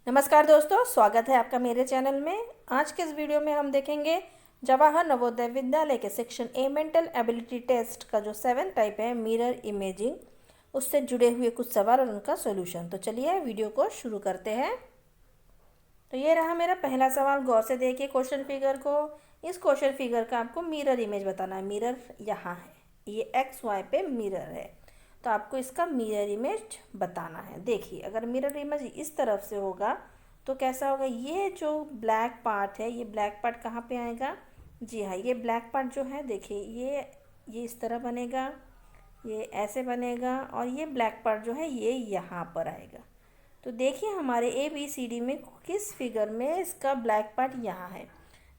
नमस्कार दोस्तों, स्वागत है आपका मेरे चैनल में। आज के इस वीडियो में हम देखेंगे जवाहर नवोदय विद्यालय के section A mental ability test का जो 7 टाइप है मिरर इमेजिंग, उससे जुड़े हुए कुछ सवाल और उनका सॉल्यूशन। तो चलिए वीडियो को शुरू करते हैं। तो ये रहा मेरा पहला सवाल। गौर से देखिए क्वेश्चन फिगर को। इस क्वेश्चन फिगर का आपको मिरर इमेज बताना है। मिरर यहाँ है, ये एक्स वाई पे मिरर है, तो आपको इसका मिरर इमेज बताना है। देखिए अगर मिरर इमेज इस तरफ से होगा तो कैसा होगा। ये जो ब्लैक पार्ट है, ये ब्लैक पार्ट कहाँ पे आएगा? जी हाँ, ये ब्लैक पार्ट जो है देखिए ये इस तरह बनेगा, ये ऐसे बनेगा, और ये ब्लैक पार्ट जो है ये यहाँ पर आएगा। तो देखिए हमारे ए बी सी डी में किस फिगर में इसका ब्लैक पार्ट यहाँ है।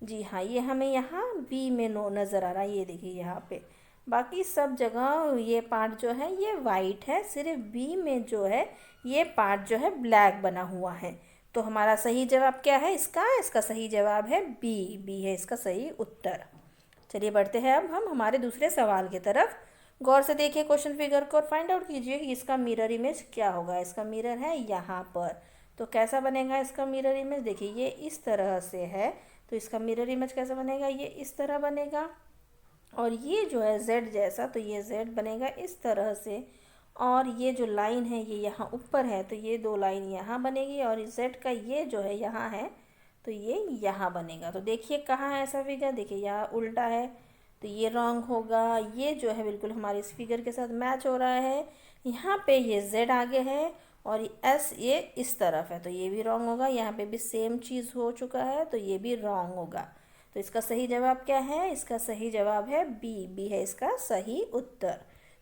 जी हाँ, ये हमें यहाँ बी में नज़र आ रहा है। ये देखिए यहाँ पे, बाकी सब जगह ये पार्ट जो है ये वाइट है, सिर्फ बी में जो है ये पार्ट जो है ब्लैक बना हुआ है। तो हमारा सही जवाब क्या है इसका सही जवाब है बी है इसका सही उत्तर। चलिए बढ़ते हैं अब हम हमारे दूसरे सवाल की तरफ। गौर से देखिए क्वेश्चन फिगर को और फाइंड आउट कीजिए कि इसका मिरर इमेज क्या होगा। इसका मिरर है यहाँ पर, तो कैसा बनेगा इसका मिरर इमेज? देखिए ये इस तरह से है, तो इसका मिरर इमेज कैसा बनेगा? ये इस तरह बनेगा, और ये जो है जेड जैसा, तो ये जेड बनेगा इस तरह से, और ये जो लाइन है ये यहाँ ऊपर है, तो ये दो लाइन यहाँ बनेगी, और जेड का ये जो है यहाँ है, तो ये यहाँ बनेगा। तो देखिए कहाँ है ऐसा फिगर? देखिए यहाँ उल्टा है, तो ये रॉन्ग होगा। ये जो है बिल्कुल हमारे इस फिगर के साथ मैच हो रहा है। यहाँ पे ये जेड आगे है और एस ये इस तरफ है, तो ये भी रॉन्ग होगा। यहाँ पे भी सेम चीज़ हो चुका है, तो ये भी रॉन्ग होगा। तो इसका सही जवाब क्या है? इसका सही जवाब है बी है इसका सही उत्तर।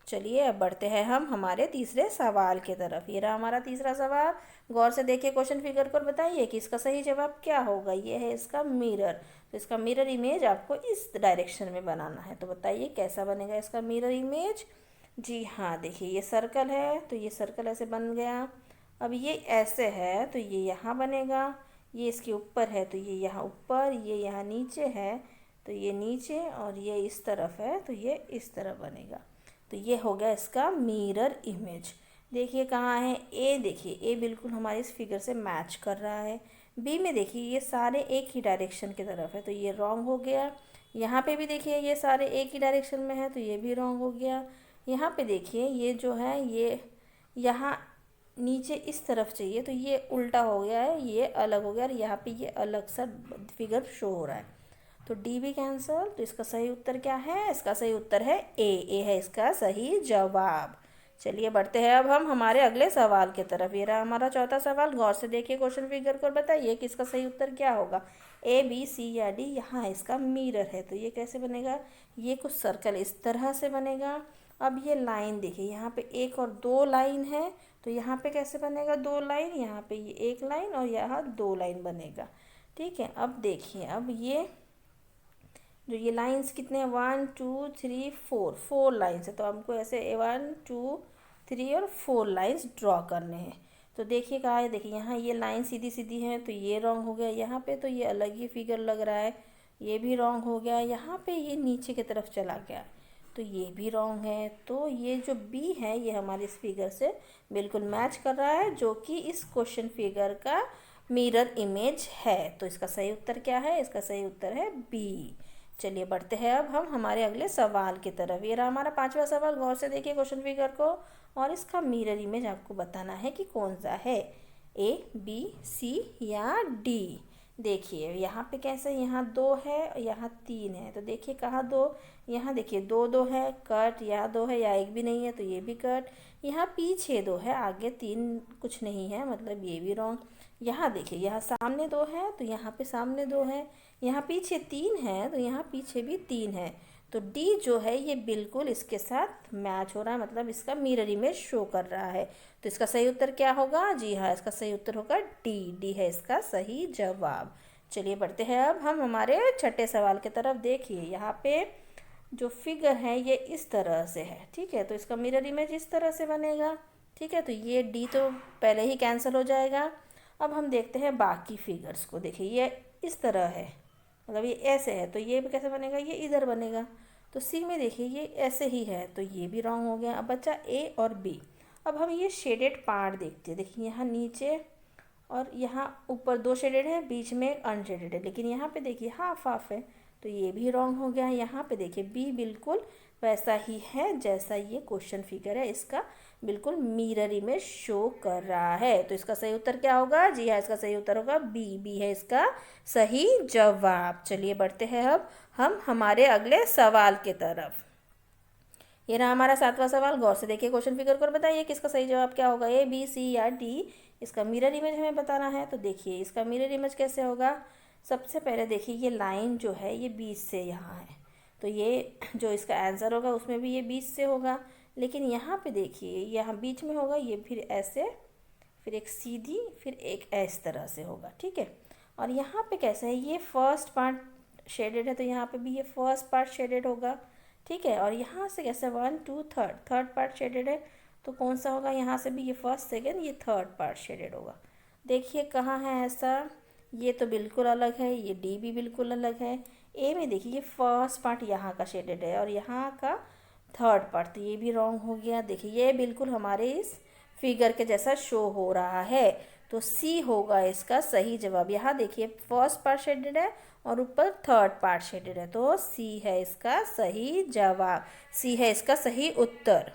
चलिए अब बढ़ते हैं हम हमारे तीसरे सवाल की तरफ। ये रहा हमारा तीसरा सवाल। गौर से देखिए क्वेश्चन फिगर को और बताइए कि इसका सही जवाब क्या होगा। ये है इसका मिरर, तो इसका मिरर इमेज आपको इस डायरेक्शन में बनाना है। तो बताइए कैसा बनेगा इसका मिरर इमेज। जी हाँ, देखिए ये सर्कल है, तो ये सर्कल ऐसे बन गया। अब ये ऐसे है, तो ये यहाँ बनेगा। ये इसके ऊपर है, तो ये यहाँ ऊपर, ये यहाँ नीचे है, तो ये नीचे, और ये इस तरफ है, तो ये इस तरफ बनेगा। तो ये हो गया इसका मिरर इमेज। देखिए कहाँ है ए? देखिए ए बिल्कुल हमारे इस फिगर से मैच कर रहा है। बी में देखिए ये सारे एक ही डायरेक्शन की तरफ है, तो ये रॉन्ग हो गया। यहाँ पे भी देखिए ये सारे एक ही डायरेक्शन में है, तो ये भी रॉन्ग हो गया। यहाँ पे देखिए ये जो है ये यहाँ नीचे इस तरफ चाहिए, तो ये उल्टा हो गया है, ये अलग हो गया, और यहाँ पे ये अलग सा फिगर शो हो रहा है। तो डी भी कैंसल। तो इसका सही उत्तर क्या है? इसका सही उत्तर है ए है इसका सही जवाब। चलिए बढ़ते हैं अब हम हमारे अगले सवाल की तरफ। ये रहा हमारा चौथा सवाल। गौर से देखिए क्वेश्चन फिगर को और बताइए कि इसका सही उत्तर क्या होगा। ए बी सी या डी। यहाँ इसका मिरर है, तो ये कैसे बनेगा? ये कुछ सर्कल इस तरह से बनेगा। अब ये लाइन देखिए, यहाँ पे एक और दो लाइन है, तो यहाँ पे कैसे बनेगा? दो लाइन, यहाँ पे ये एक लाइन और यहाँ दो लाइन बनेगा। ठीक है, अब देखिए अब ये जो ये लाइंस कितने हैं? 1 2 3 4 लाइन्स है, तो हमको ऐसे 1 2 3 और 4 लाइन्स ड्रॉ करने हैं। तो देखिए कहाँ है? देखिए यहाँ ये लाइन सीधी सीधी है, तो ये रॉन्ग हो गया। यहाँ पे तो ये अलग ही फिगर लग रहा है, ये भी रॉन्ग हो गया। यहाँ पे ये नीचे की तरफ चला गया, तो ये भी रॉन्ग है। तो ये जो बी है ये हमारे इस फिगर से बिल्कुल मैच कर रहा है, जो कि इस क्वेश्चन फिगर का मिरर इमेज है। तो इसका सही उत्तर क्या है? इसका सही उत्तर है बी। चलिए बढ़ते हैं अब हम हमारे अगले सवाल की तरफ। ये रहा हमारा पांचवा सवाल। गौर से देखिए क्वेश्चन फिगर को और इसका मिरर इमेज आपको बताना है कि कौन सा है, ए बी सी या डी। देखिए यहाँ पे कैसे, यहाँ दो है और यहाँ तीन है, तो देखिए कहाँ दो? यहाँ देखिए दो दो है कट, यहाँ दो है, या एक भी नहीं है तो ये भी कट। यहाँ पीछे दो है, आगे तीन कुछ नहीं है, मतलब ये भी रॉन्ग। यहाँ देखिए यहाँ सामने दो है, तो यहाँ पे सामने दो है। यहाँ पीछे तीन है, तो यहाँ पीछे भी तीन है। तो डी जो है ये बिल्कुल इसके साथ मैच हो रहा है, मतलब इसका मिरर इमेज शो कर रहा है। तो इसका सही उत्तर क्या होगा? जी हाँ, इसका सही उत्तर होगा डी है इसका सही जवाब। चलिए बढ़ते हैं अब हम हमारे छठे सवाल की तरफ। देखिए यहाँ पे जो फिगर है ये इस तरह से है, ठीक है, तो इसका मिरर इमेज इस तरह से बनेगा। ठीक है, तो ये डी तो पहले ही कैंसिल हो जाएगा। अब हम देखते हैं बाकी फिगर्स को। देखिए ये इस तरह है, मतलब ये ऐसे है, तो ये कैसे बनेगा? ये इधर बनेगा। तो सी में देखिए ये ऐसे ही है, तो ये भी रॉन्ग हो गया। अब बचा ए और बी। अब हम ये शेडेड पार्ट देखते हैं। देखिए यहाँ नीचे और यहाँ ऊपर 2 शेडेड है, बीच में एक अनशेडेड है, लेकिन यहाँ पे देखिए हाफ हाफ है, तो ये भी रॉन्ग हो गया। यहाँ पे देखिए बी बिल्कुल वैसा ही है जैसा ये क्वेश्चन फिगर है, इसका बिल्कुल मिरर इमेज शो कर रहा है। तो इसका सही उत्तर क्या होगा? जी हाँ, इसका सही उत्तर होगा बी। बी है इसका सही जवाब। चलिए बढ़ते हैं अब हम हमारे अगले सवाल के तरफ। ये रहा हमारा 7वां सवाल। गौर से देखिए क्वेश्चन फिगर को और बताइए कि इसका सही जवाब क्या होगा, ए बी सी या डी। इसका मिरर इमेज हमें बताना है। तो देखिए इसका मिरर इमेज कैसे होगा। सबसे पहले देखिए ये लाइन जो है ये बीच से यहाँ है, तो ये जो इसका आंसर होगा उसमें भी ये बीच से होगा। लेकिन यहाँ पे देखिए यहाँ बीच में होगा, ये फिर ऐसे, फिर एक सीधी, फिर एक इस तरह से होगा, ठीक है। और यहाँ पे कैसे है, ये फर्स्ट पार्ट शेडेड है, तो यहाँ पे भी ये फर्स्ट पार्ट शेडेड होगा, ठीक है। और यहाँ से कैसे 1 2 थर्ड पार्ट शेडेड है, तो कौन सा होगा, यहाँ से भी ये फर्स्ट सेकेंड ये थर्ड पार्ट शेडेड होगा। देखिए कहाँ है ऐसा, ये तो बिल्कुल अलग है, ये डी भी बिल्कुल अलग है। ए में देखिए ये फर्स्ट पार्ट यहाँ का शेडेड है और यहाँ का थर्ड पार्ट, तो ये भी रॉन्ग हो गया। देखिए ये बिल्कुल हमारे इस फिगर के जैसा शो हो रहा है, तो सी होगा इसका सही जवाब। यहाँ देखिए फर्स्ट पार्ट शेडेड है और ऊपर थर्ड पार्ट शेडेड है, तो सी है इसका सही जवाब। सी है इसका सही उत्तर।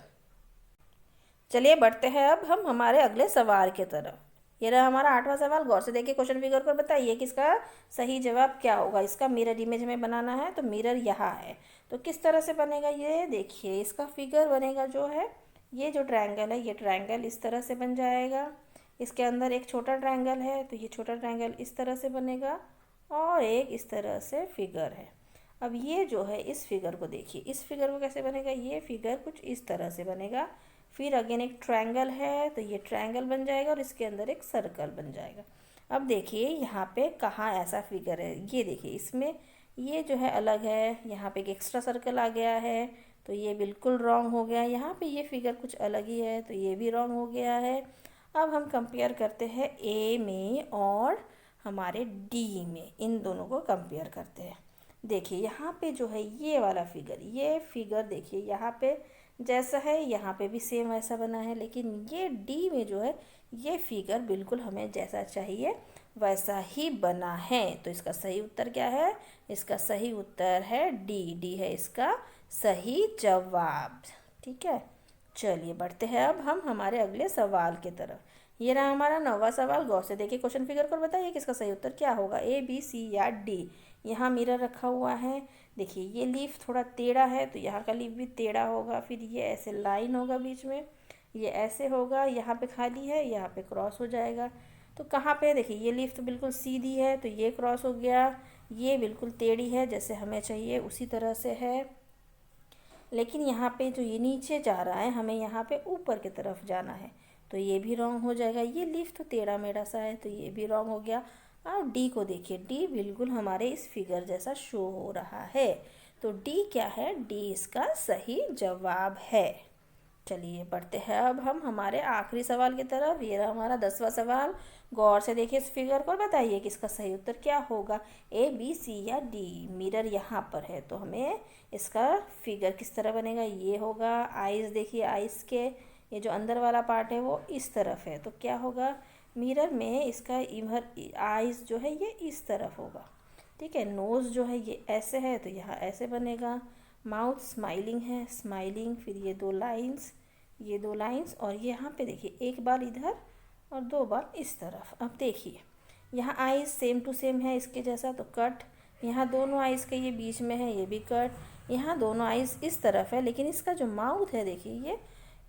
चलिए बढ़ते हैं अब हम हमारे अगले सवाल की तरफ। ये रहा हमारा 8वां सवाल। गौर से देखिए क्वेश्चन फिगर पर बताइए कि इसका सही जवाब क्या होगा। इसका मिरर इमेज हमें बनाना है, तो मिरर यहाँ है, तो किस तरह से बनेगा ये देखिए। इसका फिगर बनेगा जो है, ये जो ट्रायंगल है ये ट्रायंगल इस तरह से बन जाएगा। इसके अंदर एक छोटा ट्रायंगल है, तो ये छोटा ट्रायंगल इस तरह से बनेगा और एक इस तरह से फिगर है। अब ये जो है इस फिगर को देखिए, इस फिगर को कैसे बनेगा, ये फिगर कुछ इस तरह से बनेगा। फिर अगेन एक ट्रायंगल है, तो ये ट्रायंगल बन जाएगा और इसके अंदर एक सर्कल बन जाएगा। अब देखिए यहाँ पे कहाँ ऐसा फिगर है, ये देखिए इसमें ये जो है अलग है, यहाँ पे एक एक्स्ट्रा सर्कल आ गया है, तो ये बिल्कुल रॉन्ग हो गया। यहाँ पे ये फिगर कुछ अलग ही है, तो ये भी रॉन्ग हो गया है। अब हम कंपेयर करते हैं ए में और हमारे डी में, इन दोनों को कंपेयर करते हैं। देखिए यहाँ पे जो है ये वाला फिगर, ये फिगर देखिए यहाँ पे जैसा है, यहाँ पे भी सेम वैसा बना है, लेकिन ये डी में जो है ये फिगर बिल्कुल हमें जैसा चाहिए वैसा ही बना है। तो इसका सही उत्तर क्या है, इसका सही उत्तर है डी। डी है इसका सही जवाब, ठीक है। चलिए बढ़ते हैं अब हम हमारे अगले सवाल की तरफ। ये रहा हमारा 9वां सवाल। गौर से देखिए क्वेश्चन फिगर पर बताइए कि इसका सही उत्तर क्या होगा, ए बी सी या डी। यहाँ मिरर रखा हुआ है, देखिए ये लीफ थोड़ा टेढ़ा है, तो यहाँ का लीफ भी टेढ़ा होगा। फिर ये ऐसे लाइन होगा बीच में, ये ऐसे होगा, यहाँ पे खाली है, यहाँ पे क्रॉस हो जाएगा। तो कहाँ पे देखिए ये लीफ तो बिल्कुल सीधी है, तो ये क्रॉस हो गया। ये बिल्कुल टेढ़ी है, जैसे हमें चाहिए उसी तरह से है। लेकिन यहाँ पे जो ये नीचे जा रहा है, हमें यहाँ पे ऊपर की तरफ जाना है, तो ये भी रॉन्ग हो जाएगा। ये लीफ तो टेढ़ा मेढ़ा सा है, तो ये भी रॉन्ग हो गया। अब डी को देखिए, डी बिल्कुल हमारे इस फिगर जैसा शो हो रहा है, तो डी क्या है, डी इसका सही जवाब है। चलिए बढ़ते हैं अब हम हमारे आखिरी सवाल की तरफ। ये रहा हमारा 10वां सवाल। गौर से देखिए इस फिगर को, बताइए कि इसका सही उत्तर क्या होगा, ए बी सी या डी। मिरर यहाँ पर है, तो हमें इसका फिगर किस तरह बनेगा, ये होगा। आइज़ देखिए, आइज़ के ये जो अंदर वाला पार्ट है वो इस तरफ है, तो क्या होगा, मिरर में इसका इधर आइज़ जो है ये इस तरफ होगा, ठीक है। नोज़ जो है ये ऐसे है, तो यहाँ ऐसे बनेगा। माउथ स्माइलिंग है, स्माइलिंग। फिर ये दो लाइंस, ये दो लाइंस, और यहाँ पे देखिए एक बार इधर और दो बार इस तरफ। अब देखिए यहाँ आइज़ सेम टू सेम है इसके जैसा, तो कट। यहाँ दोनों आइज़ के ये बीच में है, ये भी कट। यहाँ दोनों आइज़ इस तरफ है, लेकिन इसका जो माउथ है देखिए ये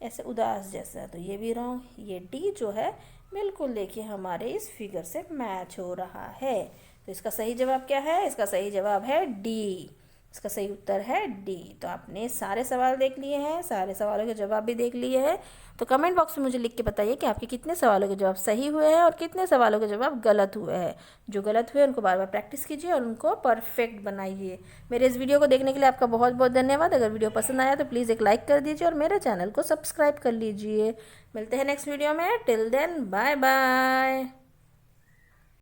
ऐसे उदास जैसा है, तो ये भी रॉन्ग। ये डी जो है बिल्कुल देखिए हमारे इस फिगर से मैच हो रहा है, तो इसका सही जवाब क्या है, इसका सही जवाब है डी। इसका सही उत्तर है डी। तो आपने सारे सवाल देख लिए हैं, सारे सवालों के जवाब भी देख लिए हैं। तो कमेंट बॉक्स में मुझे लिख के बताइए कि आपके कितने सवालों के जवाब सही हुए हैं और कितने सवालों के जवाब गलत हुए हैं। जो गलत हुए उनको बार बार प्रैक्टिस कीजिए और उनको परफेक्ट बनाइए। मेरे इस वीडियो को देखने के लिए आपका बहुत बहुत धन्यवाद। अगर वीडियो पसंद आया तो प्लीज़ एक लाइक कर दीजिए और मेरे चैनल को सब्सक्राइब कर लीजिए। मिलते हैं नेक्स्ट वीडियो में। Till then bye bye.